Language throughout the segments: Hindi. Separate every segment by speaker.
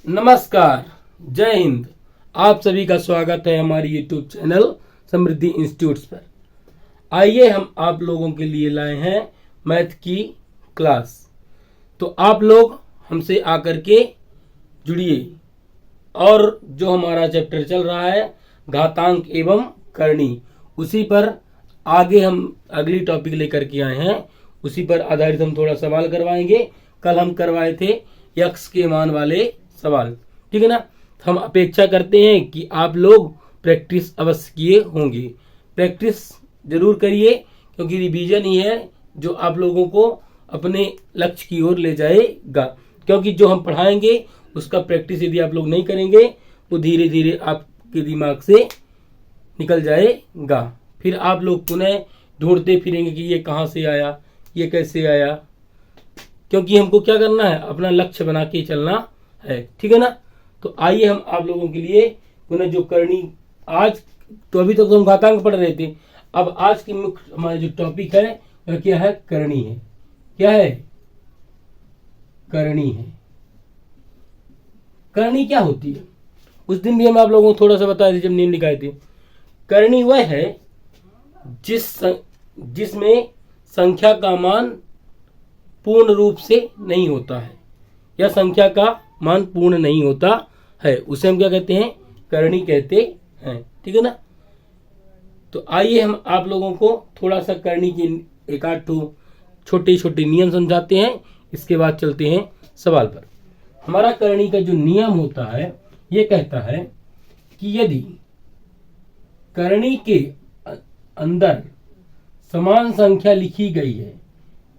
Speaker 1: नमस्कार, जय हिंद। आप सभी का स्वागत है हमारी यूट्यूब चैनल समृद्धि इंस्टीट्यूट्स पर। आइए हम आप लोगों के लिए लाए हैं मैथ की क्लास। तो आप लोग हमसे आकर के जुड़िए और जो हमारा चैप्टर चल रहा है घातांक एवं करणी, उसी पर आगे हम अगली टॉपिक लेकर के आए हैं। उसी पर आधारित हम थोड़ा सवाल करवाएंगे। कल हम करवाए थे यक्स के मान वाले सवाल, ठीक है ना। हम अपेक्षा करते हैं कि आप लोग प्रैक्टिस अवश्य किए होंगे। प्रैक्टिस जरूर करिए, क्योंकि रिवीजन ही है जो आप लोगों को अपने लक्ष्य की ओर ले जाएगा। क्योंकि जो हम पढ़ाएंगे उसका प्रैक्टिस यदि आप लोग नहीं करेंगे वो धीरे धीरे आपके दिमाग से निकल जाएगा। फिर आप लोग पुनः ढूंढते फिरेंगे कि ये कहाँ से आया, ये कैसे आया। क्योंकि हमको क्या करना है, अपना लक्ष्य बना के चलना है, ठीक है ना। तो आइए हम आप लोगों के लिए पुनः जो करनी आज, तो अभी तक तो हम घातांक पढ़ रहे थे। अब आज की मुख्य हमारा जो टॉपिक है वह क्या है, करनी है। क्या है, करनी है। करनी क्या होती है, उस दिन भी हम आप लोगों को थोड़ा सा बताए थे जब नियम लिखाए थे। करनी वह है जिसमें संख्या का मान पूर्ण रूप से नहीं होता है, या संख्या का मान पूर्ण नहीं होता है, उसे हम क्या कहते हैं, करनी कहते हैं, ठीक है ना। तो आइए हम आप लोगों को थोड़ा सा करनी के एक आध छोटे छोटे नियम समझाते हैं। इसके बाद चलते हैं सवाल पर। हमारा करनी का जो नियम होता है ये कहता है कि यदि करनी के अंदर समान संख्या लिखी गई है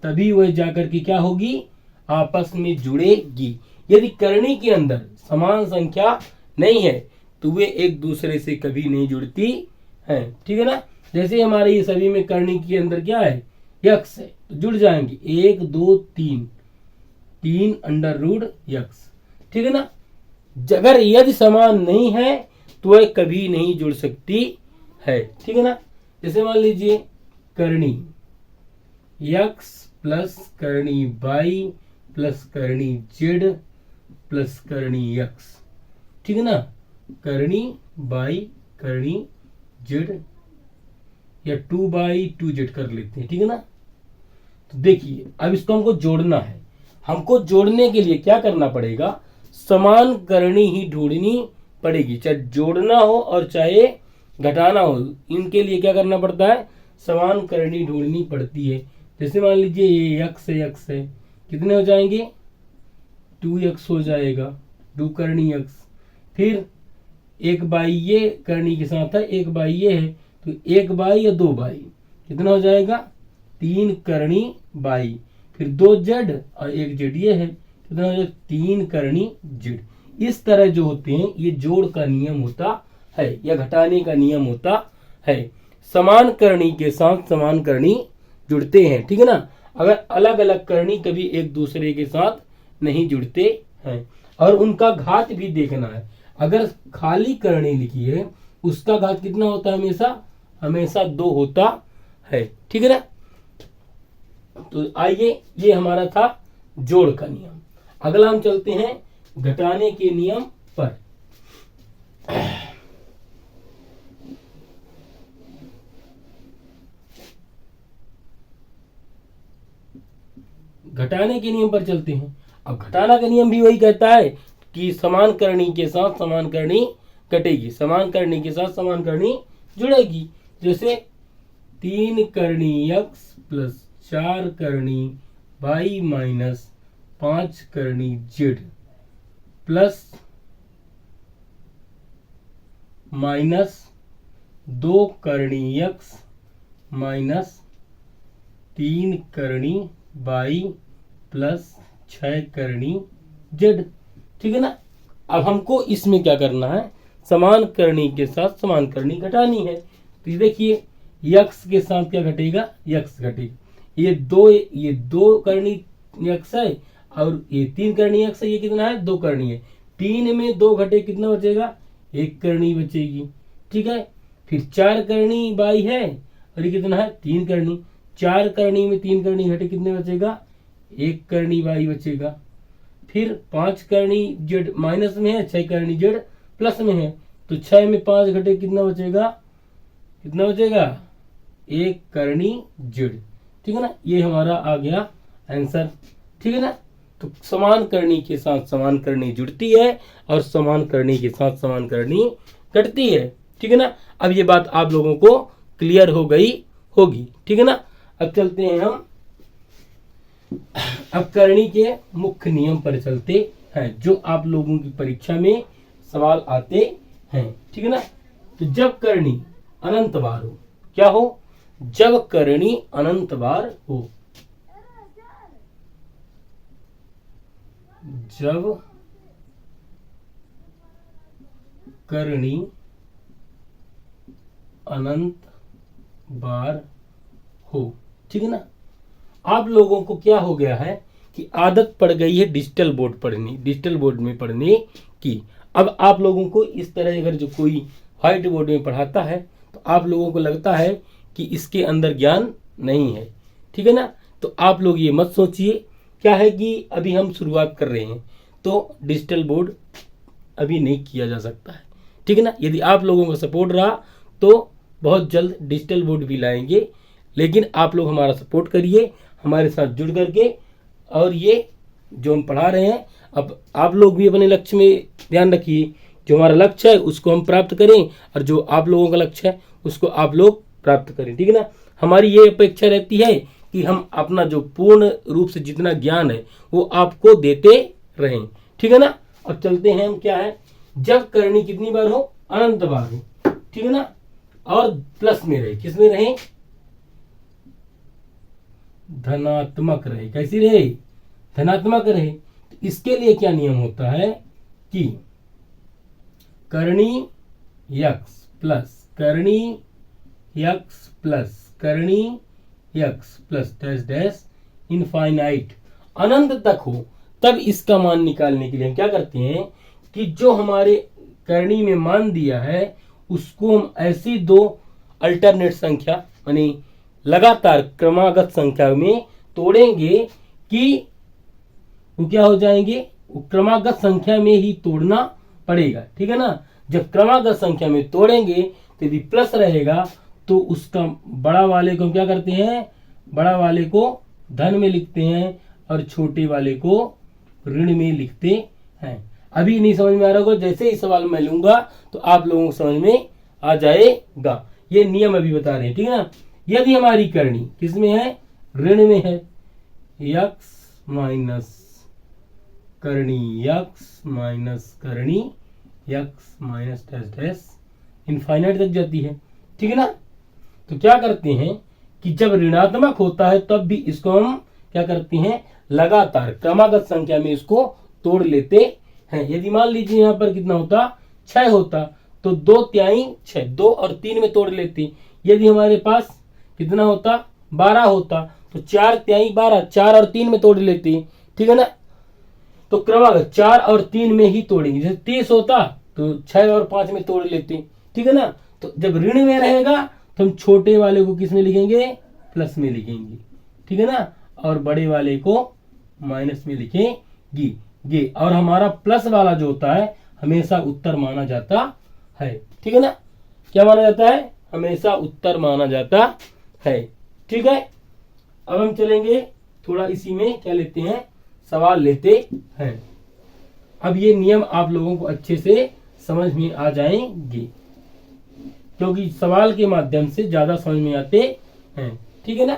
Speaker 1: तभी वह जाकर के क्या होगी, आपस में जुड़ेगी। यदि करनी के अंदर समान संख्या नहीं है तो वे एक दूसरे से कभी नहीं जुड़ती हैं, ठीक है ना। जैसे हमारे ये सभी में करनी के अंदर क्या है, यक्स है, तो जुड़ जाएंगे 1 2 3 3 अंडर रूट यक्स, ठीक है ना। अगर यदि समान नहीं है तो वह कभी नहीं जुड़ सकती है, ठीक है ना। जैसे मान लीजिए करनी यक्स प्लस करनी वाई प्लस करनी जेड प्लस करनी यक्स, ठीक है ना। करनी बाई करनी जेड, या 2/2z कर लेते हैं, ठीक है ना। तो देखिए अब इसको हमको जोड़ना है। हमको जोड़ने के लिए क्या करना पड़ेगा, समान करनी ही ढूंढनी पड़ेगी। चाहे जोड़ना हो और चाहे घटाना हो, इनके लिए क्या करना पड़ता है, समान करनी ढूंढनी पड़ती है। जैसे मान लीजिए ये यक्स है, कितने हो जाएंगे, 2x हो जाएगा, 2 करनी यक्स। फिर 1/, ये करनी के साथ है, 1/, ये है, तो 1/, या 2/, कितना हो जाएगा, 3 करनी बाई। फिर 2z और 1z ये है, कितना हो जाएगा, 3 करनी जेड। इस तरह जो होते हैं ये जोड़ का नियम होता है या घटाने का नियम होता है। समान करनी के साथ समान करनी जुड़ते हैं, ठीक है ना। अगर अलग अलग करनी कभी एक दूसरे के साथ नहीं जुड़ते हैं। और उनका घात भी देखना है। अगर खाली करनी लिखी है उसका घात कितना होता है, हमेशा 2 होता है, ठीक है ना। तो आइए, ये हमारा था जोड़ का नियम। अगला हम चलते हैं घटाने के नियम पर। घटाने के नियम पर चलते हैं। अब घटाना का नियम भी वही कहता है कि समान करनी के साथ समान करनी घटेगी, समान करनी के साथ समान करनी जुड़ेगी। जैसे 3 करनी यक्स प्लस 4 करनी वाई माइनस 5 करनी जेड प्लस माइनस 2 करनी यक्स माइनस 3 करनी वाई प्लस 6 करनी जेड, ठीक है ना। अब हमको इसमें क्या करना है, समान करनी के साथ समान करनी घटानी है। तो ये देखिए यक्स के साथ क्या घटेगा, यक्स घटेगा। ये दो करनी यक्स है और ये 3 करनी यक्स है, ये कितना है, 2 करनी है। 3 में 2 घटे कितना बचेगा, 1 करनी बचेगी, ठीक है। फिर 4 करनी बाई है और ये कितना है, 3 करनी। 4 करनी में 3 करनी घटे कितने बचेगा, 1 करनी बाई बचेगा। फिर 5 करनी जेड माइनस में है, 6 करनी जेड प्लस में है, तो 6 में 5 घटे कितना बचेगा, कितना बचेगा, 1 करनी जेड। ठीक है ना, ये हमारा आ गया आंसर। ठीक है ना, तो समान करनी के साथ समान करनी जुड़ती है और समान करनी के साथ समान करनी कटती है। ठीक है ना, अब ये बात आप लोगों को क्लियर हो गई होगी। ठीक है ना, अब चलते हैं हम, अब करनी के मुख्य नियम पर चलते हैं जो आप लोगों की परीक्षा में सवाल आते हैं। ठीक है ना, तो जब करनी अनंत बार हो, क्या हो, जब करनी अनंत बार हो, जब करनी अनंत बार हो। ठीक है ना, आप लोगों को क्या हो गया है कि आदत पड़ गई है डिजिटल बोर्ड में पढ़ने की। अब आप लोगों को इस तरह अगर जो कोई व्हाइट बोर्ड में पढ़ाता है तो आप लोगों को लगता है कि इसके अंदर ज्ञान नहीं है। ठीक है ना, तो आप लोग ये मत सोचिए, क्या है कि अभी हम शुरुआत कर रहे हैं तो डिजिटल बोर्ड अभी नहीं किया जा सकता है। ठीक है ना, यदि आप लोगों का सपोर्ट रहा तो बहुत जल्द डिजिटल बोर्ड भी लाएंगे, लेकिन आप लोग हमारा सपोर्ट करिए हमारे साथ जुड़ करके, और ये जो हम पढ़ा रहे हैं, अब आप लोग भी अपने लक्ष्य में ध्यान रखिए, जो हमारा लक्ष्य है उसको हम प्राप्त करें और जो आप लोगों का लक्ष्य है उसको आप लोग प्राप्त करें। ठीक है ना, हमारी ये अपेक्षा रहती है कि हम अपना जो पूर्ण रूप से जितना ज्ञान है वो आपको देते रहें। ठीक है ना, अब चलते हैं हम, क्या है, जब करनी कितनी बार हो, अनंत बार हो। ठीक है ना, और प्लस में रहे, किस में रहे, धनात्मक रहे। कैसी रहे, धनात्मक रहे। तो इसके लिए क्या नियम होता है कि करनी x plus dash dash infinite अनंत तक हो, तब इसका मान निकालने के लिए हम क्या करते हैं कि जो हमारे करनी में मान दिया है उसको हम ऐसी दो अल्टरनेट संख्या यानी लगातार क्रमागत संख्या में तोड़ेंगे कि वो क्या हो जाएंगे, वो क्रमागत संख्या में ही तोड़ना पड़ेगा। ठीक है ना, जब क्रमागत संख्या में तोड़ेंगे तो यदि प्लस रहेगा तो उसका बड़ा वाले को क्या करते हैं, बड़ा वाले को धन में लिखते हैं और छोटे वाले को ऋण में लिखते हैं। अभी नहीं समझ में आ रहा होगा, जैसे ही सवाल मैं लूंगा तो आप लोगों को समझ में आ जाएगा। ये नियम अभी बता रहे हैं। ठीक है ना, यदि हमारी करनी किस में है, ऋण में है, यक्स माइनस करनी x minus dash dash infinite तक जाती है। ठीक है ना, तो क्या करते हैं कि जब ऋणात्मक होता है तब भी इसको हम क्या करते हैं, लगातार क्रमागत संख्या में इसको तोड़ लेते हैं। यदि मान लीजिए यहाँ पर कितना होता, 6 होता, तो 2 तिहाई 6, 2 और 3 में तोड़ लेते। यदि हमारे पास कितना होता, 12 होता, तो 4 तिहाई 12, 4 और 3 में तोड़ लेते। ठीक है ना, तो क्रमागत 4 और 3 में ही तोड़ेंगे। जैसे 30 होता तो 6 और 5 में तोड़ लेते। ठीक है ना, तो जब ऋण में रहेगा तो हम छोटे वाले को किस में लिखेंगे, प्लस में लिखेंगे। ठीक है ना, और बड़े वाले को माइनस में लिखेंगे। और हमारा प्लस वाला जो होता है हमेशा उत्तर माना जाता है। ठीक है ना, क्या माना जाता है, हमेशा उत्तर माना जाता है। ठीक है, अब हम चलेंगे थोड़ा इसी में क्या लेते हैं, सवाल लेते हैं। अब ये नियम आप लोगों को अच्छे से समझ में आ जाएंगे क्योंकि सवाल के माध्यम से ज्यादा समझ में आते हैं। ठीक है ना,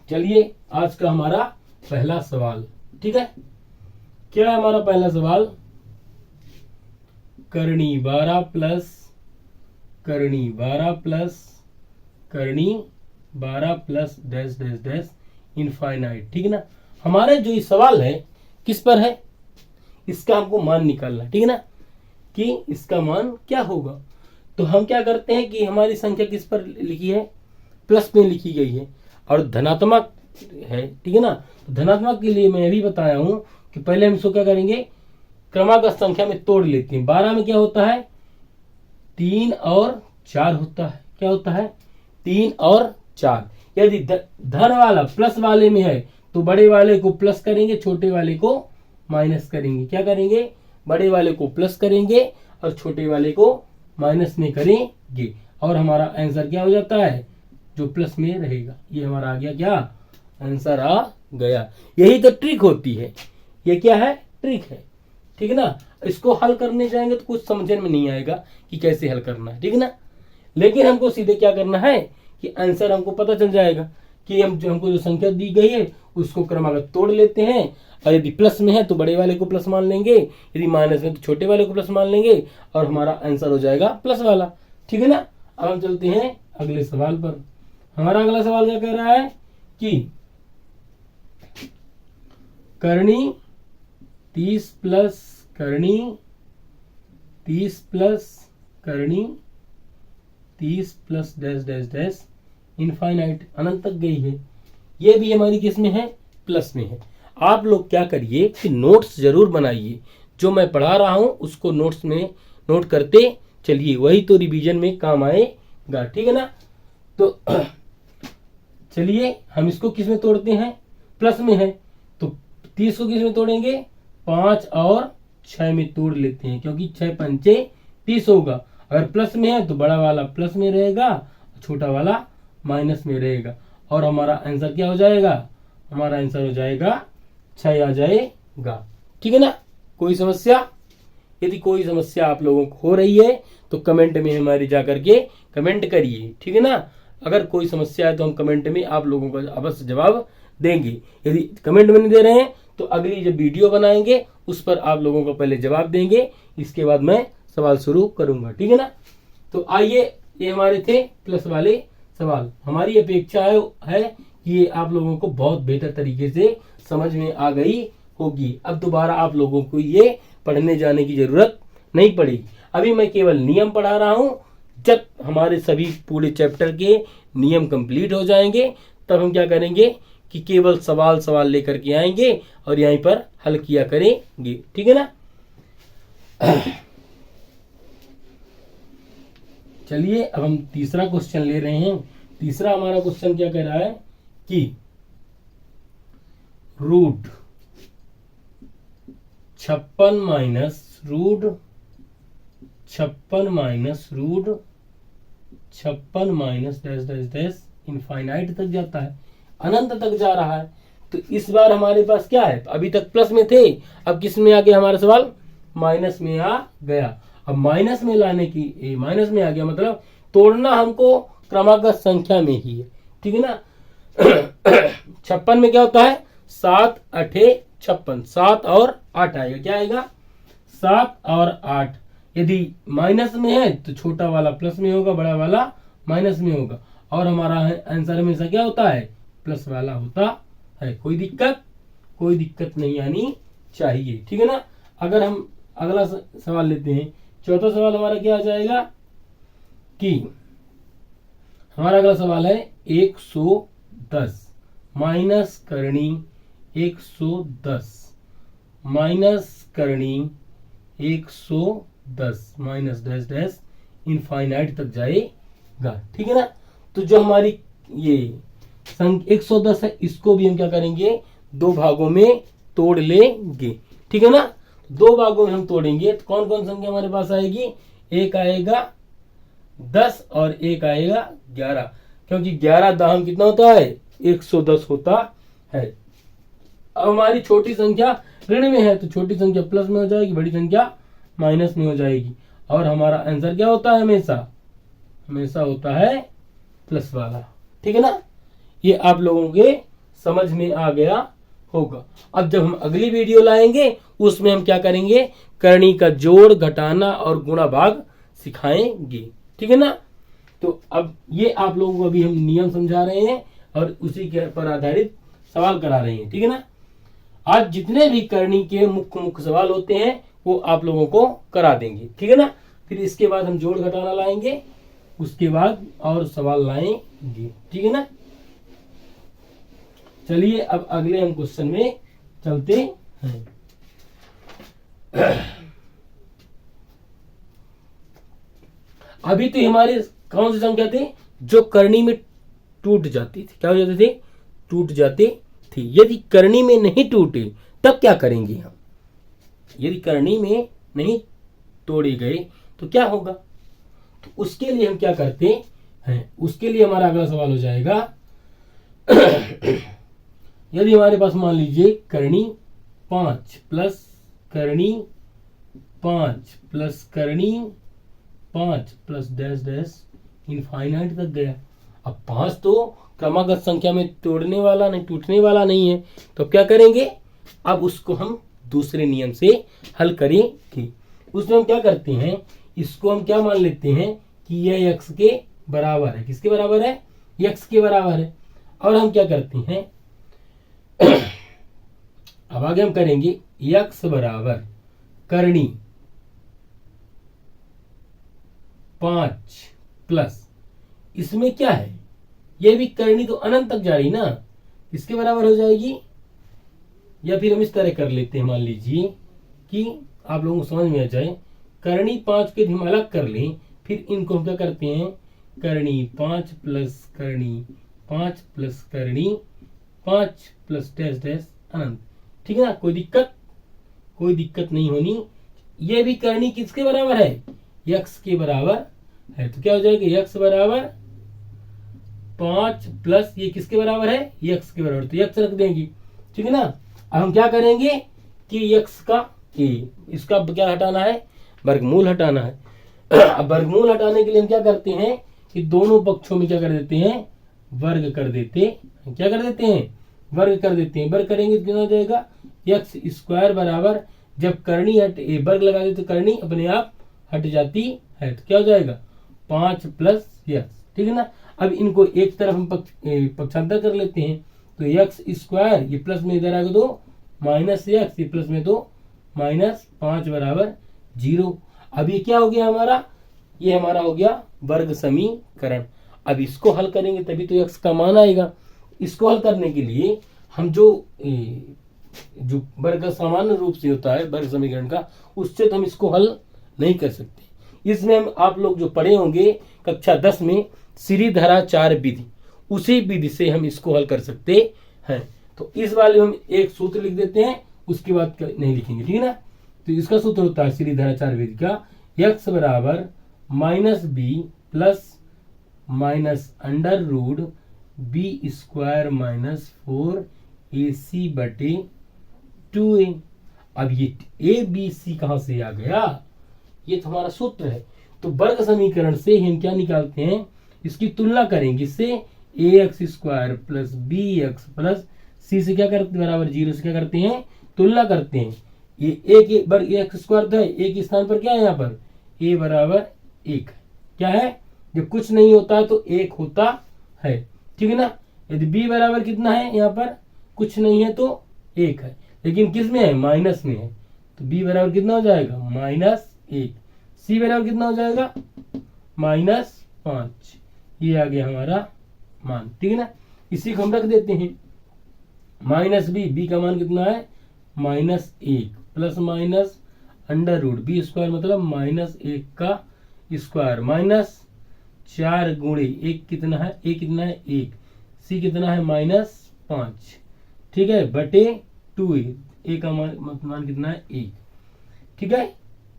Speaker 1: चलिए आज का हमारा पहला सवाल। ठीक है, क्या है हमारा पहला सवाल, करनी 12 plus dash dash dash infinite. ठीक है ना, हमारे जो ये सवाल है किस पर है, इसका हमको मान निकालना। ठीक है ना, कि इसका मान क्या होगा। तो हम क्या करते हैं कि हमारी संख्या किस पर लिखी है, प्लस में लिखी गई है और धनात्मक है। ठीक है ना, तो धनात्मक के लिए मैं भी बताया हूं कि पहले हम इसको क्या करेंगे, क्रमागत संख्या में तोड़ लेते हैं। 12 में क्या होता है, 3 और 4 होता है। क्या होता है, 3 और 4। यदि धन वाला प्लस वाले में है तो बड़े वाले को प्लस करेंगे, छोटे वाले को माइनस करेंगे। क्या करेंगे? बड़े वाले को प्लस करेंगे और छोटे वाले को माइनस में करेंगे, और हमारा आंसर क्या हो जाता है? जो प्लस में रहेगा। ये हमारा आ गया, क्या आंसर आ गया। यही तो ट्रिक होती है। ये क्या है? ट्रिक है। ठीक है ना। इसको हल करने जाएंगे तो कुछ समझ में नहीं आएगा कि कैसे हल करना है। ठीक है ना। लेकिन हमको सीधे क्या करना है कि आंसर हमको पता चल जाएगा कि हमको जो संख्या दी गई है उसको क्रमागत तोड़ लेते हैं, और यदि प्लस में है तो बड़े वाले को प्लस मान लेंगे, यदि माइनस में तो छोटे वाले को प्लस मान लेंगे, और हमारा आंसर हो जाएगा प्लस वाला। ठीक है ना। अब हम चलते हैं अगले सवाल पर। हमारा अगला सवाल क्या कह रहा है कि करनी 30 प्लस करनी 30 प्लस करनी 30 plus dash dash dash infinite अनंत तक गई है। ये भी हमारी किस में है? प्लस में है। आप लोग क्या करिए कि नोट्स जरूर बनाइए। जो मैं पढ़ा रहा हूं उसको नोट्स में नोट करते चलिए, वही तो रिवीजन में काम आएगा। ठीक है ना। तो चलिए हम इसको किस में तोड़ते हैं? प्लस में है तो 30 को किस में तोड़ेंगे? 5 और 6 में तोड़ लेते हैं, क्योंकि 6 पंचे 30 होगा। अगर प्लस में है तो बड़ा वाला प्लस में रहेगा, छोटा वाला माइनस में रहेगा, और हमारा आंसर क्या हो जाएगा? हमारा आंसर हो जाएगा 6 आ जाएगा। ठीक है ना। कोई समस्या? यदि कोई समस्या आप लोगों को हो रही है तो कमेंट में हमारी जाकर के कमेंट करिए। ठीक है ना। अगर कोई समस्या है तो हम कमेंट में आप लोगों का अवश्य जवाब देंगे। यदि कमेंट में नहीं दे रहे हैं तो अगली जब वीडियो बनाएंगे उस पर आप लोगों को पहले जवाब देंगे, इसके बाद मैं सवाल शुरू करूंगा। ठीक है ना। तो आइए, ये हमारे थे प्लस वाले सवाल। हमारी अपेक्षा है कि ये आप लोगों को बहुत बेहतर तरीके से समझ में आ गई होगी। अब दोबारा आप लोगों को ये पढ़ने जाने की जरूरत नहीं पड़ेगी। अभी मैं केवल नियम पढ़ा रहा हूं। जब हमारे सभी पूरे चैप्टर के नियम कंप्लीट हो जाएंगे तब हम क्या करेंगे कि केवल सवाल लेकर के आएंगे और यहीं पर हल किया करेंगे। ठीक है ना। चलिए अब हम तीसरा क्वेश्चन ले रहे हैं। तीसरा हमारा क्वेश्चन क्या कह रहा है कि root 56 minus dash dash dash infinite तक जाता है, अनंत तक जा रहा है। तो इस बार हमारे पास क्या है? अभी तक प्लस में थे, अब किस में आ गया हमारा सवाल? माइनस में आ गया। अब माइनस में लाने की माइनस में आ गया, मतलब तोड़ना हमको क्रमागत संख्या में ही है। ठीक है ना। 56 में क्या होता है? 7 8 56, 7 और 8 आएगा। क्या आएगा? 7 और 8। यदि माइनस में है तो छोटा वाला प्लस में होगा, बड़ा वाला माइनस में होगा, और हमारा आंसर हमेशा क्या होता है? प्लस वाला होता है। कोई दिक्कत नहीं आनी चाहिए। ठीक है ना। अगर हम अगला सवाल लेते हैं, चौथा सवाल हमारा क्या आ जाएगा कि हमारा अगला सवाल है 110 माइनस करनी 110 माइनस डैश डैश इनफाइनाइट तक जाएगा। ठीक है ना। तो जो हमारी ये 110 है, इसको भी हम क्या करेंगे? 2 भागों में तोड़ लेंगे। ठीक है ना। 2 भागों में हम तोड़ेंगे तो कौन कौन संख्या हमारे पास आएगी? एक आएगा 10 और एक आएगा 11, क्योंकि 11 दाम कितना होता है? 110 होता है। अब हमारी छोटी संख्या ऋण में है तो छोटी संख्या प्लस में हो जाएगी, बड़ी संख्या माइनस में हो जाएगी, और हमारा आंसर क्या होता है? हमेशा होता है प्लस वाला। ठीक है ना। ये आप लोगों के समझ में आ गया होगा। अब जब हम अगली वीडियो लाएंगे उसमें हम क्या करेंगे? करनी का जोड़, घटाना और गुणा भाग सिखाएंगे। ठीक है ना। तो अब ये आप लोगों को अभी हम नियम समझा रहे हैं और उसी के पर आधारित सवाल करा रहे हैं। ठीक है ना। आज जितने भी करनी के मुख्य सवाल होते हैं वो आप लोगों को करा देंगे। ठीक है ना। फिर इसके बाद हम जोड़ घटाना लाएंगे, उसके बाद और सवाल लाएंगे। ठीक है ना। चलिए अब अगले हम क्वेश्चन में चलते हैं। अभी तो हमारे कौन सी संख्या थे जो करनी में टूट जाती थी? क्या हो जाते थे? टूट जाते थे, यदि करनी में नहीं टूटे तब क्या करेंगे हम? यदि करनी में नहीं तोड़े गए तो क्या होगा? तो उसके लिए हम क्या करते हैं, उसके लिए हमारा अगला सवाल हो जाएगा यदि हमारे पास मान लीजिए करनी 5 प्लस करनी 5 प्लस करनी 5 प्लस डैश डैश इनफाइनाइट तक गया। अब 5 तो क्रमागत संख्या में तोड़ने वाला नहीं, टूटने वाला नहीं है, तो अब क्या करेंगे? अब उसको हम दूसरे नियम से हल करेंगे। उसमें हम क्या करते हैं, इसको हम क्या मान लेते हैं कि यह x के बराबर है। किसके बराबर है? x के बराबर है। और हम क्या करते हैं अब आगे हम करेंगे x बराबर करनी 5 प्लस, इसमें क्या है, यह भी करनी तो अनंत तक जा रही ना, इसके बराबर हो जाएगी। या फिर हम इस तरह कर लेते हैं, मान लीजिए कि आप लोगों को समझ में आ जाए, करनी 5 के हम अलग कर लें, फिर इनको हम क्या करते हैं, करनी 5 प्लस करनी 5 प्लस करनी 5 प्लस डैश डैश अनंत। ठीक है ना? कोई दिक्कत नहीं होनी। ये भी करनी किसके बराबर है? x के बराबर है। तो क्या हो जाएगा, x बराबर 5 प्लस ये किसके बराबर है? x के बराबर, तो x रख देंगे। ठीक है ना? अब हम क्या करेंगे कि x का इसका क्या हटाना है, वर्गमूल हटाना है। अब वर्गमूल हटाने के लिए हम क्या करते हैं कि दोनों पक्षों में क्या कर देते हैं, वर्ग कर देते हैं। क्या कर देते हैं? वर्ग कर देते हैं। वर्ग करेंगे तो कितना हो जाएगा, एक्स स्क्वायर बराबर, जब करनी वर्ग लगा दे तो करनी अपने आप हट जाती है, तो क्या हो जाएगा 5 प्लस एक्स। ठीक है ना? अब इनको एक तरफ हम पक्षांतर कर लेते हैं, तो एक्स स्क्वायर ये प्लस में इधर आगे 2 माइनस एक्स, ये प्लस में 2 माइनस 5 बराबर 0। अब ये क्या हो गया हमारा, ये हमारा हो गया वर्ग समीकरण। अब इसको हल करेंगे तभी तो x का मान आएगा। इसको हल करने के लिए हम जो वर्ग सामान्य रूप से होता है वर्ग समीकरण का, उससे तो हम इसको हल नहीं कर सकते। इसमें हम आप लोग जो पढ़े होंगे कक्षा 10 में श्रीधराचार्य विधि, उसी विधि से हम इसको हल कर सकते हैं। तो इस वाले हम एक सूत्र लिख देते हैं, उसके बाद नहीं लिखेंगे। ठीक है ना? तो इसका सूत्र होता है श्रीधराचार्य विधि का, x बराबर minus b plus minus under root b square minus 4ac बटे 2a। अब ये ए बी सी कहां से आ गया, ये तो हमारा सूत्र है। तो वर्ग समीकरण से हम क्या निकालते हैं, इसकी तुलना करेंगे, इससे ax square plus B x plus C से क्या करते हैं, बराबर 0 से क्या करते हैं, तुलना करते हैं। ये एक वर्ग एक्स स्क्वायर तो है, एक स्थान पर क्या है, यहाँ पर a बराबर 1 क्या है, जब कुछ नहीं होता है तो 1 होता है। ठीक है ना? यदि b बराबर कितना है, यहाँ पर कुछ नहीं है तो 1 है, लेकिन किस में है, माइनस में है, तो b बराबर कितना हो जाएगा, -1। c बराबर कितना हो जाएगा, -5। ये आ गया हमारा मान। ठीक है ना? इसी को हम रख देते हैं, -b का मान कितना है, -1 plus minus under root b square मतलब -1 का स्क्वायर माइनस 4 गुणे 1 कितना है, a कितना है 1, c कितना है -5। ठीक है, बटे 2a का मान कितना है 1। ठीक है,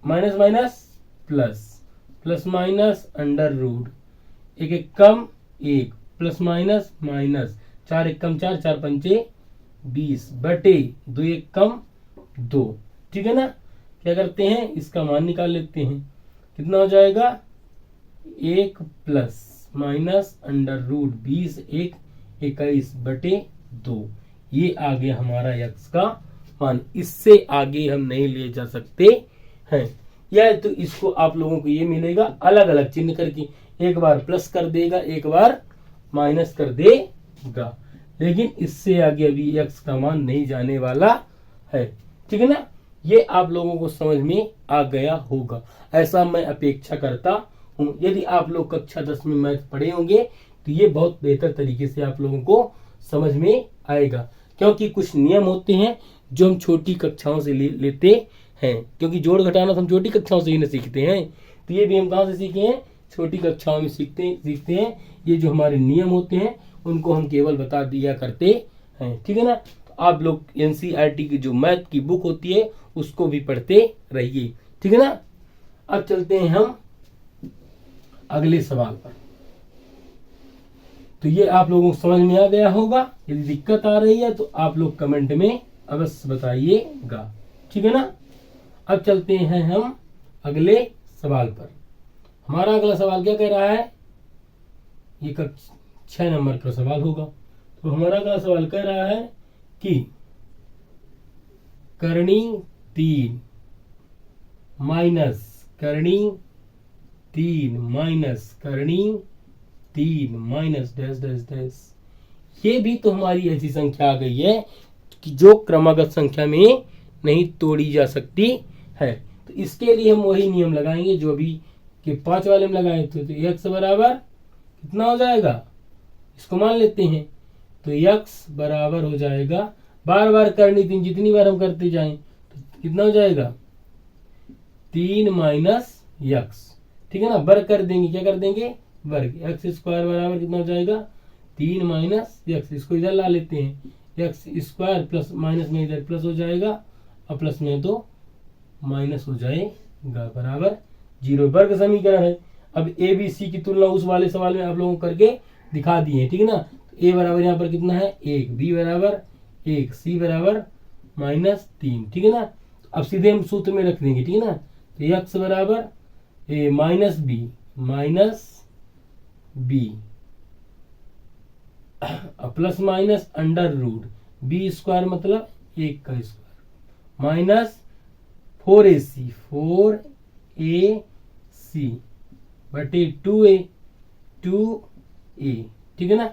Speaker 1: minus minus plus, plus minus under root 1 1 कम 1 प्लस माइनस माइनस 4 1 कम 4 4 पंचे 20 बटे 2 1 कम 2। ठीक है ना? क्या करते हैं, इसका मान निकाल लेते हैं, कितना हो जाएगा 1 प्लस माइनस अंडर रूट 20 1 21 बटे 2। ये आ गया हमारा x का मान। इससे आगे हम नहीं ले जा सकते हैं, या तो इसको आप लोगों को ये मिलेगा अलग अलग चिन्ह करके, एक बार प्लस कर देगा एक बार माइनस कर देगा, लेकिन इससे आगे अभी x का मान नहीं जाने वाला है। ठीक है ना? ये आप लोगों को समझ में आ गया होगा, ऐसा मैं अपेक्षा करता हूँ। यदि आप लोग कक्षा 10 में मैथ पढ़े होंगे तो ये बहुत बेहतर तरीके से आप लोगों को समझ में आएगा, क्योंकि कुछ नियम होते हैं जो हम छोटी कक्षाओं से लेते हैं, क्योंकि जोड़ घटाना तो हम छोटी कक्षाओं से ही न सीखते हैं, तो ये भी हम कहाँ से सीखे हैं, छोटी कक्षाओं में सीखते हैं। ये जो हमारे नियम होते हैं उनको हम केवल बता दिया करते हैं। ठीक है ना, तो आप लोग एनसीईआरटी की जो मैथ की बुक होती है उसको भी पढ़ते रहिए। ठीक है ना, अब चलते हैं हम अगले सवाल पर। तो ये आप लोगों को समझ में आ गया होगा। यदि दिक्कत आ रही है तो आप लोग कमेंट में अवश्य बताइएगा। ठीक है ना, अब चलते हैं हम अगले सवाल पर। हमारा अगला सवाल क्या कह रहा है, ये 6 नंबर का सवाल होगा। तो हमारा अगला सवाल कह रहा है कि करनी 3 माइनस करनी 3 माइनस करनी 3 माइनस डैश डैश डैश, ये भी तो हमारी ऐसी संख्या आ गई है कि जो क्रमागत संख्या में नहीं तोड़ी जा सकती है। तो इसके लिए हम वही नियम लगाएंगे जो अभी के 5 वाले में लगाए थे। तो x बराबर कितना हो जाएगा, इसको मान लेते हैं। तो x बराबर हो जाएगा, बार बार करनी 3, जितनी बार हम करते जाएं तो कितना हो जाएगा 3 माइनस x। ठीक है ना, वर्ग कर देंगे, क्या कर देंगे वर्ग। एक्स स्क्वायर बराबर कितना हो जाएगा 3 माइनस x। इसको इधर ला लेते हैं, एक्स स्क्वायर प्लस माइनस में इधर प्लस हो जाएगा और प्लस में तो माइनस हो जाएगा, बराबर 0। वर्ग समीकरण है। अब ए बी सी की तुलना उस वाले सवाल में आप लोगों को करके दिखा दिए हैं। ठीक है ना, तो ए बराबर यहाँ पर कितना है 1, बी बराबर 1, सी बराबर -3। ठीक है ना, अब सीधे हम सूत्र में रख देंगे। ठीक है ना, तो एक्स बराबर minus b plus minus under root b square मतलब 1 का स्क्वायर माइनस 4ac बटे 2a। ठीक है ना,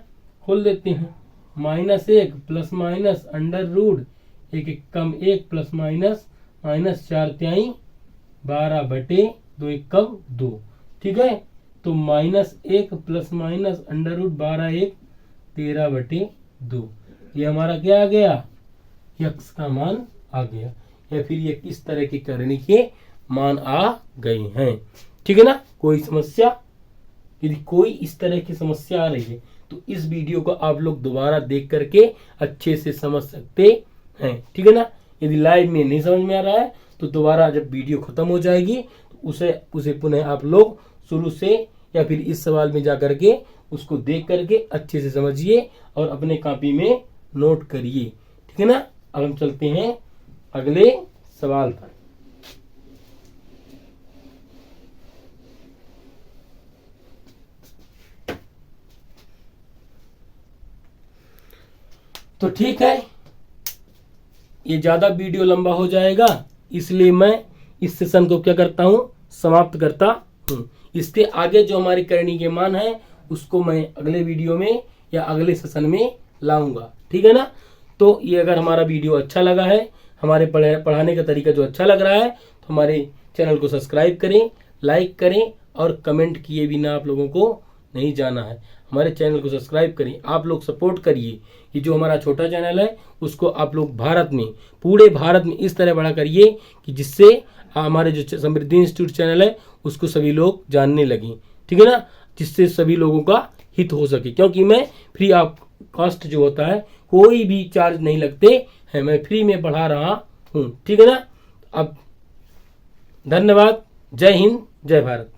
Speaker 1: खोल देते हैं, -1 प्लस माइनस अंडर रूट 1 कम 1 प्लस माइनस -4 तिहाई 12 बटे 2 1 कम 2। ठीक है, तो -1 प्लस माइनस अंडर रूट 12 1 13 बटे 2। ये हमारा क्या आ गया, x का मान आ गया, या फिर ये किस तरह की करनी के मान आ गए हैं। ठीक है ना, कोई समस्या, यदि कोई इस तरह की समस्या आ रही है तो इस वीडियो को आप लोग दोबारा देख करके अच्छे से समझ सकते हैं। ठीक है ना, यदि लाइव में नहीं समझ में आ रहा है तो दोबारा जब वीडियो खत्म हो जाएगी तो उसे पुनः आप लोग शुरू से या फिर इस सवाल में जा करके उसको देख करके अच्छे से समझिए और अपने कॉपी में नोट करिए। ठीक है ना, अब हम चलते हैं अगले सवाल पर। तो ठीक है, ये ज्यादा वीडियो लंबा हो जाएगा, इसलिए मैं इस सेशन को क्या करता हूं, समाप्त करता हूं। इसके आगे जो हमारी करनी के मान है उसको मैं अगले वीडियो में या अगले सेशन में लाऊंगा। ठीक है ना, तो ये अगर हमारा वीडियो अच्छा लगा है, हमारे पढ़ाने का तरीका जो अच्छा लग रहा है, तो हमारे चैनल को सब्सक्राइब करें, लाइक करें और कमेंट किए बिना आप लोगों को नहीं जाना है। हमारे चैनल को सब्सक्राइब करिए, आप लोग सपोर्ट करिए। ये जो हमारा छोटा चैनल है उसको आप लोग भारत में, पूरे भारत में इस तरह बड़ा करिए कि जिससे हमारे जो समृद्धि इंस्टीट्यूट चैनल है उसको सभी लोग जानने लगें। ठीक है ना, जिससे सभी लोगों का हित हो सके, क्योंकि मैं फ्री ऑफ कॉस्ट जो होता है, कोई भी चार्ज नहीं लगते हैं, मैं फ्री में पढ़ा रहा हूँ। ठीक है ना, अब धन्यवाद, जय हिंद, जय भारत।